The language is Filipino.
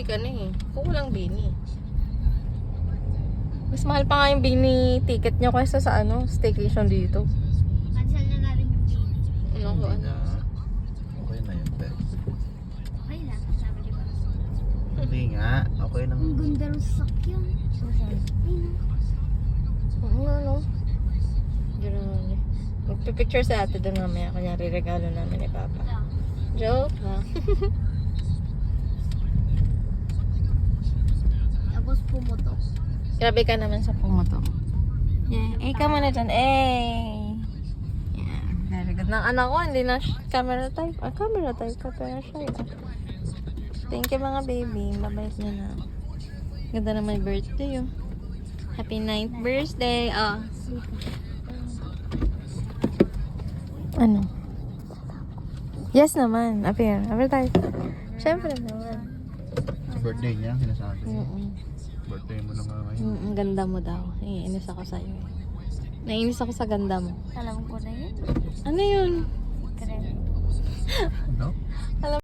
bini ka na eh. Kulang bini. Mas mahal pa nga yung bini ticket nyo kaysa sa ano, staycation dito. Cancel na namin yung bini. Ano ko, ano? Okay na yun, Beth. Okay lang, sabi di ba? Hindi nga, okay lang. Ang ganda rin sa sakyan. Ay no. Oo nga, no? Diyan naman eh. Magpipicture sa ate doon mamaya. Kunyari regalo namin ni Papa. Joke lang. Tapos pumutok. Grabe ka naman sa pumoto. Yeah. Eh, ka muna dyan. Eh. Yeah. Very good. Ng anak ko, hindi na camera type. Ah, camera type ka. Pero siya. Thank you mga baby. Mabait niya na. Ganda na my birthday, oh. Happy 9th birthday. Oh. Ano? Yes naman. Appear. Appear tayo. Siyempre naman. Sa birthday niya, sinasabi. Birthday mo na nga ngayon. Ang ganda mo daw. Iinis ako sa'yo. Naiinis ako sa ganda mo. Alam ko na yun. Ano yun? Secret. Ano?